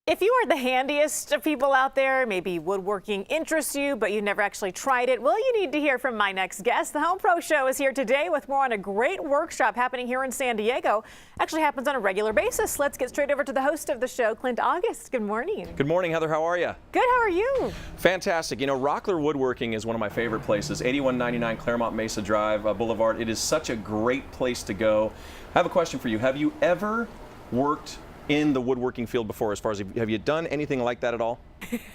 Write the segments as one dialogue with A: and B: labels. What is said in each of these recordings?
A: If you are the handiest of people out there, maybe woodworking interests you, but you never actually tried it, well, you need to hear from my next guest. The Home Pro Show is here today with more on a great workshop happening here in San Diego. Actually happens on a regular basis. Let's get straight over to the host of the show, Clint August. Good morning.
B: Good morning, Heather. How are you?
A: Good. How are you?
B: Fantastic. You know, Rockler Woodworking is one of my favorite places. 8199 Claremont Mesa Drive Boulevard. It is such a great place to go. I have a question for you. Have you ever worked in the woodworking field before? As far as, have you done anything like that at all?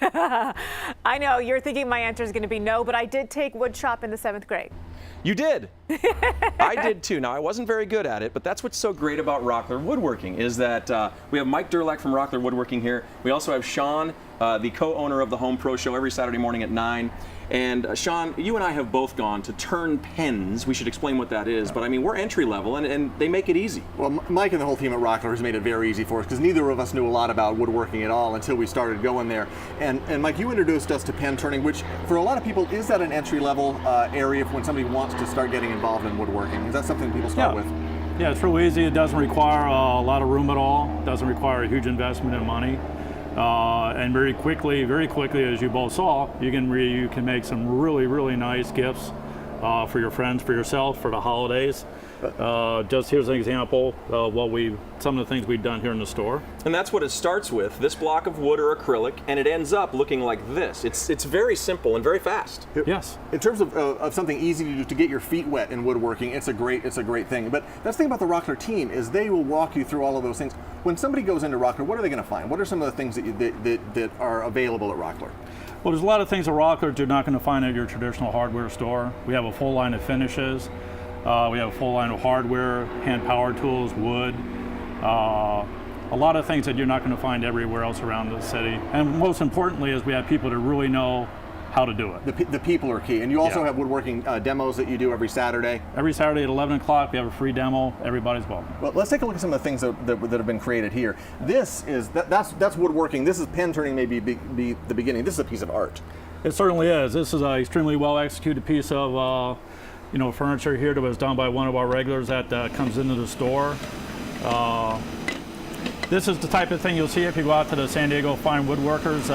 A: I know you're thinking my answer is going to be no, but I did take wood shop in the 7th grade.
B: You did. I did too. Now, I wasn't very good at it, but that's what's so great about Rockler Woodworking is that we have Mike Durlak from Rockler Woodworking here. We also have Sean, the co-owner of the Home Pro Show, every Saturday morning at 9. And Sean, you and I have both gone to Turn Pens. We should explain what that is, but I mean, we're entry level and they make it easy.
C: Well, Mike and the whole team at Rockler has made it very easy for us because neither of us knew a lot about woodworking at all until we started going there. And Mike, you introduced us to pen turning, which for a lot of people, is that an entry level area when somebody wants to start getting involved in woodworking? Is that something people start with?
D: Yeah, it's real easy. It doesn't require a lot of room at all. It doesn't require a huge investment in money. And very quickly, as you both saw, you can make some really nice gifts for your friends, for yourself, for the holidays. Just here's an example of some of the things we've done here in the store.
B: And that's what it starts with, this block of wood or acrylic, and it ends up looking like this. It's very simple and very fast.
D: Yes.
C: In terms of something easy to do to get your feet wet in woodworking, it's a great thing. But that's the thing about the Rockler team is they will walk you through all of those things. When somebody goes into Rockler, what are they going to find? What are some of the things that are available at Rockler?
D: Well, there's a lot of things at Rockler that you're not going to find at your traditional hardware store. We have a full line of finishes. We have a full line of hardware, hand power tools, wood, a lot of things that you're not going to find everywhere else around the city. And most importantly is we have people that really know how to do it.
C: The people are key. And you also have woodworking demos that you do every Saturday.
D: Every Saturday at 11 o'clock we have a free demo. Everybody's welcome.
C: Well, let's take a look at some of the things that have been created here. That's woodworking. This is pen turning, maybe be the beginning. This is a piece of art.
D: It certainly is. This is an extremely well executed piece of furniture here that was done by one of our regulars that comes into the store. This is the type of thing you'll see if you go out to the San Diego Fine Woodworkers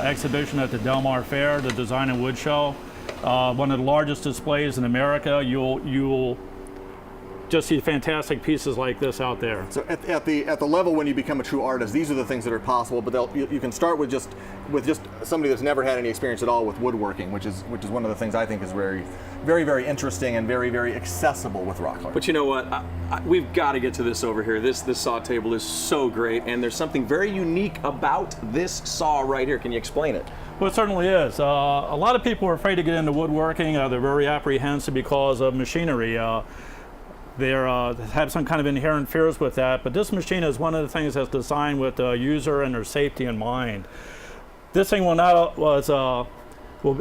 D: exhibition at the Del Mar Fair, the Design and Wood Show. One of the largest displays in America. You'll just see fantastic pieces like this out there.
C: So at the level when you become a true artist, these are the things that are possible. But you can start with just somebody that's never had any experience at all with woodworking, which is one of the things I think is very interesting and very accessible with Rockler.
B: But you know what? We've got to get to this over here. This saw table is so great, and there's something very unique about this saw right here. Can you explain it?
D: Well, it certainly is. A lot of people are afraid to get into woodworking. They're very apprehensive because of machinery. They have some kind of inherent fears with that, but this machine is one of the things that's designed with the user and their safety in mind. This thing will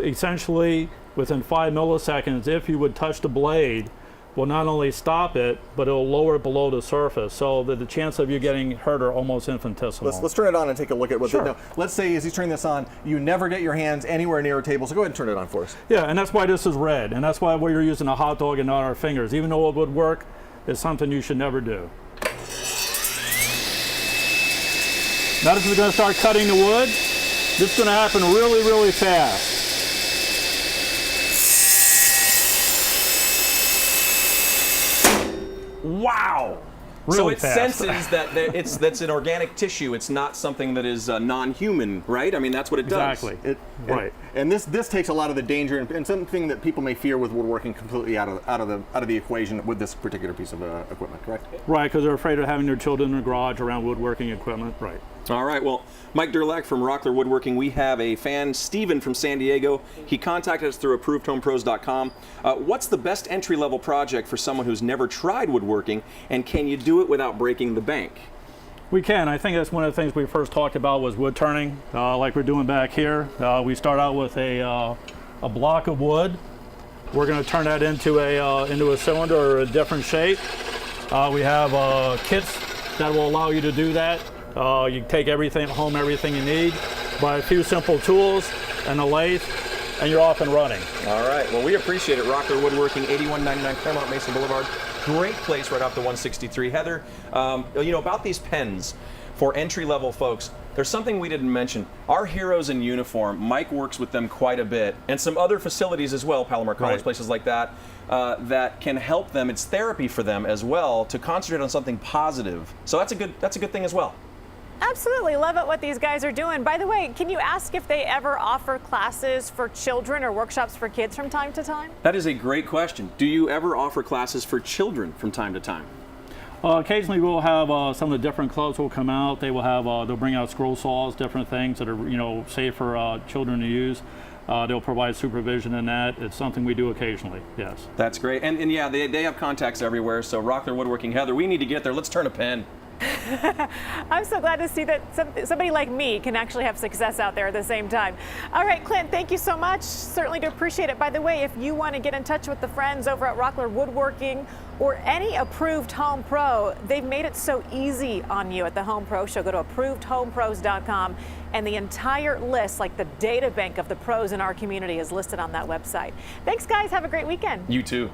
D: essentially, within 5 milliseconds, if you would touch the blade, will not only stop it, but it'll lower it below the surface, so that the chance of you getting hurt are almost infinitesimal.
C: Let's turn it on and take a look at what
D: Sure.
C: they know. Let's say as he's turning this on, you never get your hands anywhere near a table, so go ahead and turn it on for us.
D: Yeah, and that's why this is red, and that's why we're using a hot dog and not our fingers. Even though it would work, it's something you should never do. Now that we're going to start cutting the wood, this is going to happen really fast.
B: Wow!
D: Really
B: so it
D: fast.
B: senses that that's an organic tissue. It's not something that is non-human, right? I mean, that's what it does.
D: Exactly. Right.
C: And this takes a lot of the danger and something that people may fear with woodworking completely out of the equation with this particular piece of equipment, correct?
D: Right, because they're afraid of having their children in the garage around woodworking equipment. Right.
B: All right, well, Mike Durlak from Rockler Woodworking. We have a fan, Steven from San Diego. He contacted us through ApprovedHomePros.com. What's the best entry-level project for someone who's never tried woodworking, and can you do it without breaking the bank?
D: We can. I think that's one of the things we first talked about was wood turning, like we're doing back here. We start out with a block of wood. We're going to turn that into a cylinder or a different shape. We have kits that will allow you to do that. You take everything you need, buy a few simple tools and a lathe, and you're off and running.
B: All right. Well, we appreciate it. Rockler Woodworking, 8199 Claremont Mesa Boulevard. Great place right off the 163. Heather, you know, about these pens, for entry-level folks, there's something we didn't mention. Our heroes in uniform, Mike works with them quite a bit, and some other facilities as well, Palomar College,
C: Right.
B: places like that, that can help them. It's therapy for them as well to concentrate on something positive. So that's a good thing as well.
A: Absolutely. Love it what these guys are doing. By the way, can you ask if they ever offer classes for children or workshops for kids from time to time?
B: That is a great question. Do you ever offer classes for children from time to time?
D: Occasionally we'll have some of the different clubs will come out. They will have, they'll bring out scroll saws, different things that are, safe for children to use. They'll provide supervision in that. It's something we do occasionally, yes.
B: That's great. And yeah, they have contacts everywhere. So Rockler Woodworking, Heather, we need to get there. Let's turn a pen.
A: I'm so glad to see that somebody like me can actually have success out there at the same time. All right, Clint, thank you so much. Certainly do appreciate it. By the way, if you want to get in touch with the friends over at Rockler Woodworking or any approved home pro, they've made it so easy on you at the Home Pro Show. Go to approvedhomepros.com, and the entire list, like the data bank of the pros in our community, is listed on that website. Thanks, guys. Have a great weekend.
B: You too.